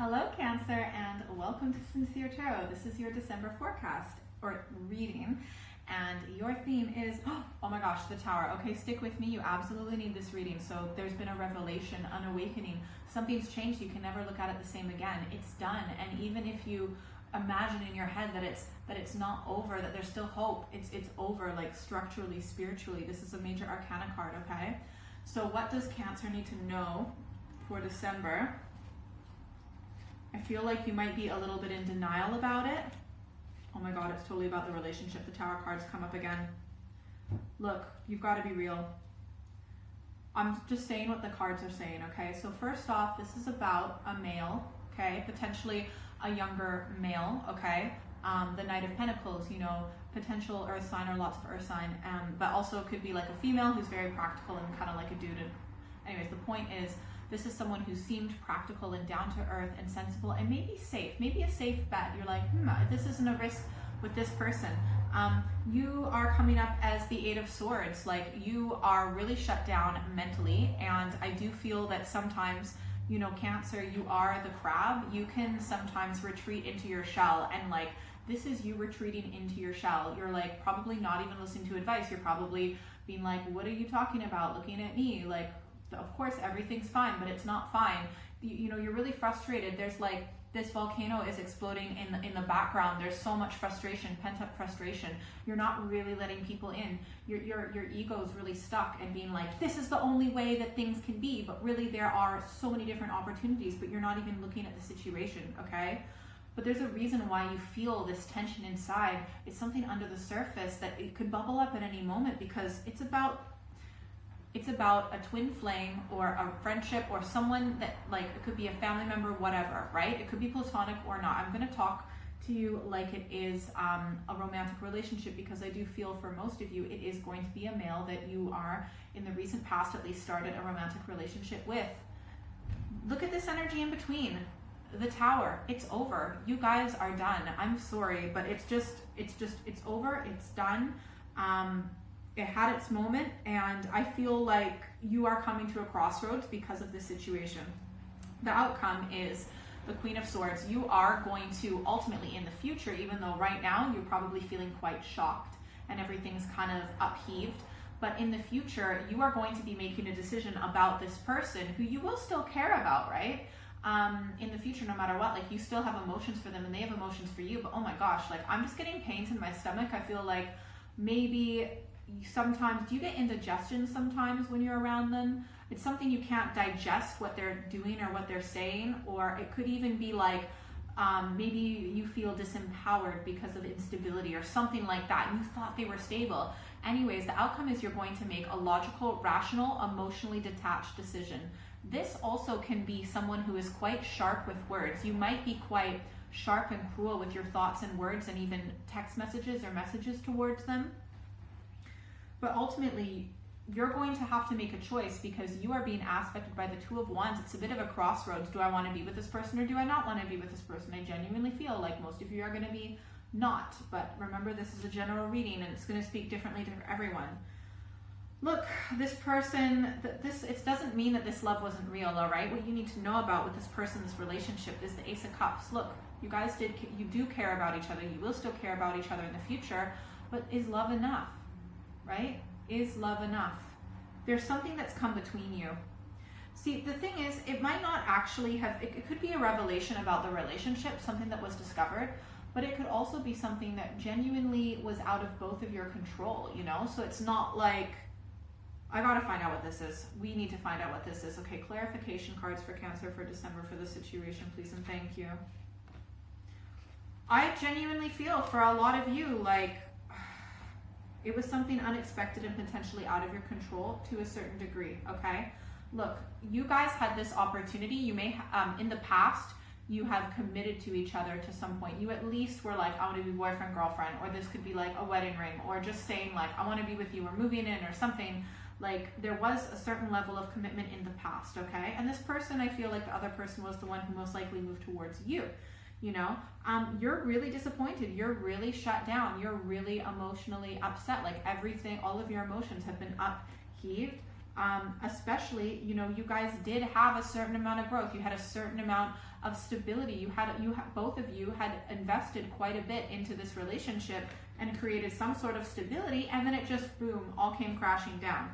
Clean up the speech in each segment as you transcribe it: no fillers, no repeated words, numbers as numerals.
Hello, Cancer, and welcome to Sincere Tarot. This is your December forecast or reading, and your theme is, oh my gosh, the Tower. Okay, stick with me. You absolutely need this reading. So there's been a revelation, an awakening. Something's changed. You can never look at it the same again. It's done. And even if you imagine in your head that it's not over, that there's still hope, it's over, like structurally, spiritually. This is a major arcana card, okay? So what does Cancer need to know for December? I feel like you might be a little bit in denial about it. Oh my God, it's totally about the relationship. The Tower cards come up again. Look, you've got to be real. I'm just saying what the cards are saying, okay? So first off, this is about a male, okay? Potentially a younger male, okay? The Knight of Pentacles, you know, potential earth sign or lots of earth sign, but also could be like a female who's very practical and kind of like a dude. Anyways, the point is, this is someone who seemed practical and down to earth and sensible and maybe safe, maybe a safe bet. You're like, this isn't a risk with this person. You are coming up as the Eight of Swords. Like, you are really shut down mentally, and I do feel that sometimes, you know, Cancer, you are the crab. You can sometimes retreat into your shell, and like, this is you retreating into your shell. You're like probably not even listening to advice. You're probably being like, what are you talking about? Looking at me like, of course everything's fine, but it's not fine. You know, you're really frustrated. There's like, this volcano is exploding in the background. There's so much frustration, pent-up frustration. You're not really letting people in. Your ego's really stuck and being like, this is the only way that things can be, but really there are so many different opportunities, but you're not even looking at the situation, okay? But there's a reason why you feel this tension inside. It's something under the surface that it could bubble up at any moment, because it's about a twin flame or a friendship or someone that, like, it could be a family member, whatever, right? It could be platonic or not. I'm going to talk to you like it is a romantic relationship, because I do feel for most of you it is going to be a male that you are, in the recent past at least, started a romantic relationship with. Look at this energy in between. The Tower, it's over. You guys are done. I'm sorry, but it's over. It's done. It had its moment, and I feel like you are coming to a crossroads because of this situation. The outcome is the Queen of Swords. You are going to ultimately, in the future, even though right now you're probably feeling quite shocked and everything's kind of upheaved, but in the future you are going to be making a decision about this person who you will still care about, right? In the future, no matter what, like, you still have emotions for them and they have emotions for you, but oh my gosh, like, I'm just getting pains in my stomach. I feel like maybe sometimes, do you get indigestion sometimes when you're around them? It's something you can't digest what they're doing or what they're saying, or it could even be like, maybe you feel disempowered because of instability or something like that, and you thought they were stable. Anyways, the outcome is you're going to make a logical, rational, emotionally detached decision. This also can be someone who is quite sharp with words. You might be quite sharp and cruel with your thoughts and words, and even text messages or messages towards them. But ultimately, you're going to have to make a choice, because you are being aspected by the Two of Wands. It's a bit of a crossroads. Do I want to be with this person or do I not want to be with this person? I genuinely feel like most of you are going to be not. But remember, this is a general reading and it's going to speak differently to everyone. Look, this person, it doesn't mean that this love wasn't real, all right? What you need to know about with this person, this relationship, is the Ace of Cups. Look, you guys you do care about each other. You will still care about each other in the future, but is love enough? Right? Is love enough? There's something that's come between you. See, the thing is, it might not actually have, it could be a revelation about the relationship, something that was discovered, but it could also be something that genuinely was out of both of your control, you know? So it's not like, I gotta find out what this is. We need to find out what this is. Okay, clarification cards for Cancer for December for the situation, please and thank you. I genuinely feel for a lot of you, like, it was something unexpected and potentially out of your control to a certain degree, okay? Look, you guys had this opportunity. You may, in the past, you have committed to each other to some point. You at least were like, I want to be boyfriend, girlfriend, or this could be like a wedding ring, or just saying like, I want to be with you, or moving in, or something. Like, there was a certain level of commitment in the past, okay? And this person, I feel like the other person was the one who most likely moved towards you. You know, you're really disappointed. You're really shut down. You're really emotionally upset. Like, everything, all of your emotions have been upheaved. Especially, you know, you guys did have a certain amount of growth. You had a certain amount of stability. Both of you had invested quite a bit into this relationship and created some sort of stability, and then it just, boom, all came crashing down.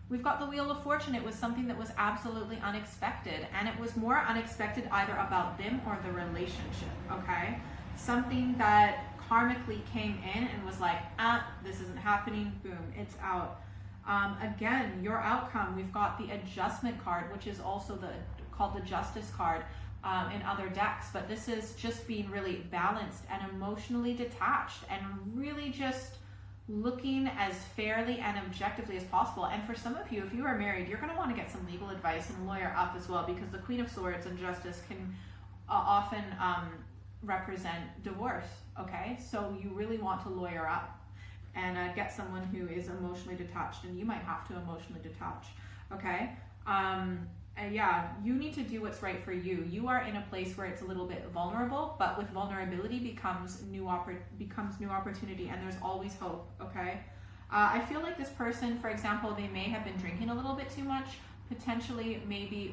We've got the Wheel of Fortune. It was something that was absolutely unexpected, and it was more unexpected either about them or the relationship, okay? Something that karmically came in and was like, this isn't happening, boom, it's out. Again, your outcome, we've got the Adjustment card, which is also called the Justice card in other decks, but this is just being really balanced and emotionally detached and really just looking as fairly and objectively as possible. And for some of you, if you are married, you're going to want to get some legal advice and lawyer up as well, because the Queen of Swords and Justice can often represent divorce, okay? So you really want to lawyer up and get someone who is emotionally detached, and you might have to emotionally detach, okay? Yeah, you need to do what's right for you. You are in a place where it's a little bit vulnerable, but with vulnerability becomes new opportunity, and there's always hope, okay? I feel like this person, for example, they may have been drinking a little bit too much, potentially, maybe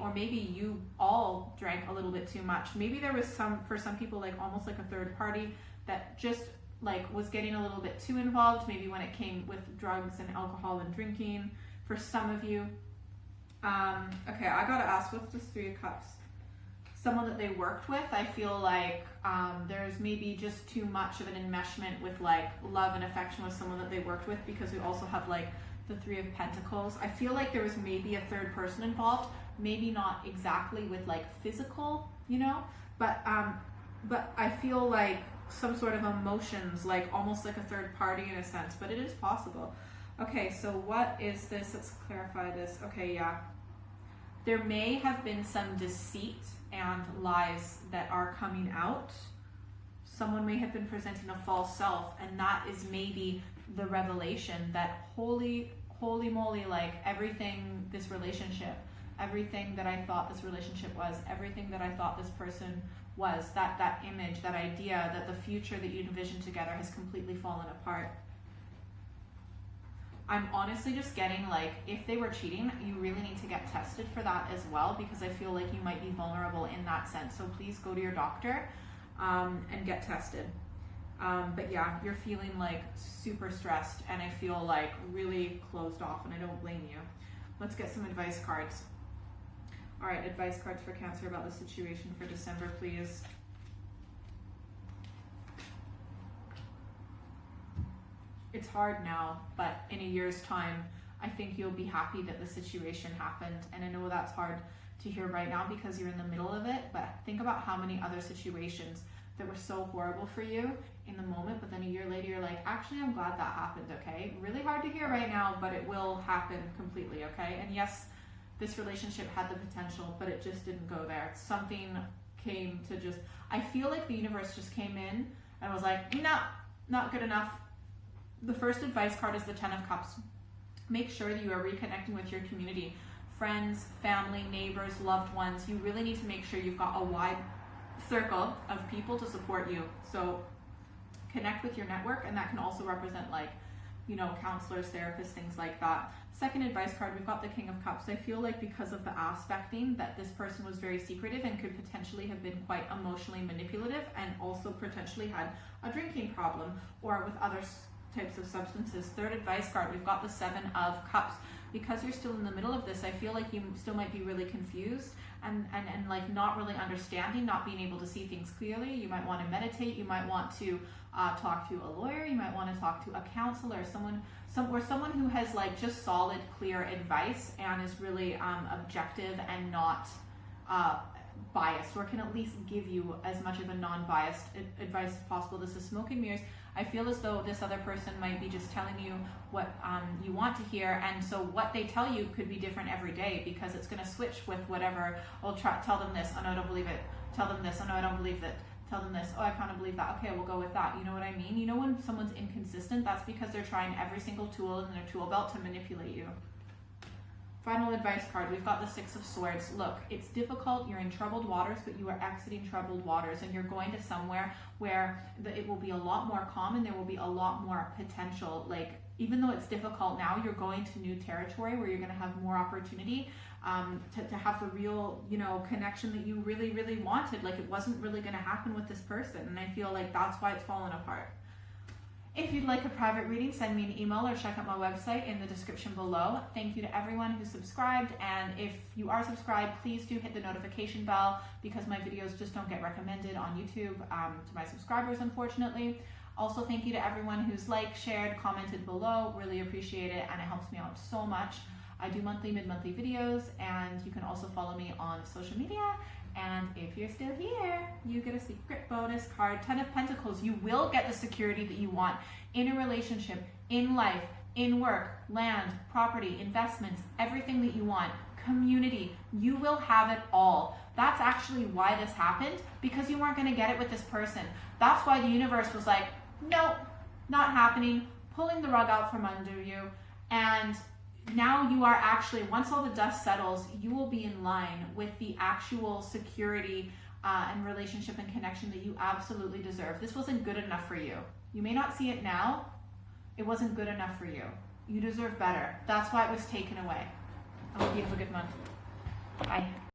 you all drank a little bit too much. Maybe there was for some people, like almost like a third party that just like was getting a little bit too involved, maybe when it came with drugs and alcohol and drinking for some of you. Okay, I gotta ask, what's this Three of Cups? Someone that they worked with, I feel like there's maybe just too much of an enmeshment with like love and affection with someone that they worked with, because we also have like the Three of Pentacles. I feel like there was maybe a third person involved, maybe not exactly with like physical, you know, but I feel like some sort of emotions, like almost like a third party in a sense, but it is possible. Okay, so what is this? Let's clarify this. Okay, yeah. There may have been some deceit and lies that are coming out. Someone may have been presenting a false self, and that is maybe the revelation that holy moly, like everything this relationship, everything that I thought this relationship was, everything that I thought this person was, that image, that idea, that the future that you envisioned together has completely fallen apart. I'm honestly just getting like, if they were cheating, you really need to get tested for that as well, because I feel like you might be vulnerable in that sense. So please go to your doctor and get tested. But yeah, you're feeling like super stressed, and I feel like really closed off, and I don't blame you. Let's get some advice cards. All right, advice cards for Cancer about the situation for December, please. It's hard now, but in a year's time, I think you'll be happy that the situation happened. And I know that's hard to hear right now because you're in the middle of it, but think about how many other situations that were so horrible for you in the moment, but then a year later you're like, actually, I'm glad that happened, okay? Really hard to hear right now, but it will happen completely, okay? And yes, this relationship had the potential, but it just didn't go there. Something came to just, I feel like the universe just came in and was like, no, not good enough. The first advice card is the Ten of Cups. Make sure that you are reconnecting with your community, friends, family, neighbors, loved ones. You really need to make sure you've got a wide circle of people to support you. So connect with your network, and that can also represent like, you know, counselors, therapists, things like that. Second advice card, we've got the King of Cups. I feel like because of the aspecting that this person was very secretive and could potentially have been quite emotionally manipulative, and also potentially had a drinking problem or with other types of substances. Third advice card, we've got the Seven of Cups. Because you're still in the middle of this, I feel like you still might be really confused and like not really understanding, not being able to see things clearly. You might want to meditate. You might want to talk to a lawyer. You might want to talk to a counselor, someone who has like just solid, clear advice and is really objective and not biased, or can at least give you as much of a non-biased advice as possible. This is smoke and mirrors. I feel as though this other person might be just telling you what you want to hear, and so what they tell you could be different every day, because it's going to switch with whatever. I'll tell them this, oh no, I don't believe it. Tell them this, oh no, I don't believe it. Tell them this, oh, I kind of believe that. Okay, we'll go with that. You know what I mean? You know when someone's inconsistent, that's because they're trying every single tool in their tool belt to manipulate you. Final advice card, we've got the Six of Swords. Look, it's difficult, you're in troubled waters, but you are exiting troubled waters, and you're going to somewhere where it will be a lot more calm and there will be a lot more potential. Like, even though it's difficult now, you're going to new territory where you're going to have more opportunity to have the real, you know, connection that you really, really wanted. Like, it wasn't really going to happen with this person, and I feel like that's why it's fallen apart. If you'd like a private reading, send me an email or check out my website in the description below. Thank you to everyone who subscribed, and if you are subscribed, please do hit the notification bell, because my videos just don't get recommended on YouTube to my subscribers, unfortunately. Also, thank you to everyone who's liked, shared, commented below. Really appreciate it, and it helps me out so much. I do monthly, mid-monthly videos, and you can also follow me on social media. And if you're still here, you get a secret bonus card. 10 of Pentacles. You will get the security that you want in a relationship, in life, in work, land, property, investments, everything that you want. Community. You will have it all. That's actually why this happened, because you weren't going to get it with this person. That's why the universe was like, nope, not happening, pulling the rug out from under you. And now you are actually, once all the dust settles, you will be in line with the actual security and relationship and connection that you absolutely deserve. This wasn't good enough for you. You may not see it now. It wasn't good enough for you. You deserve better. That's why it was taken away. I hope you have a good month. Bye.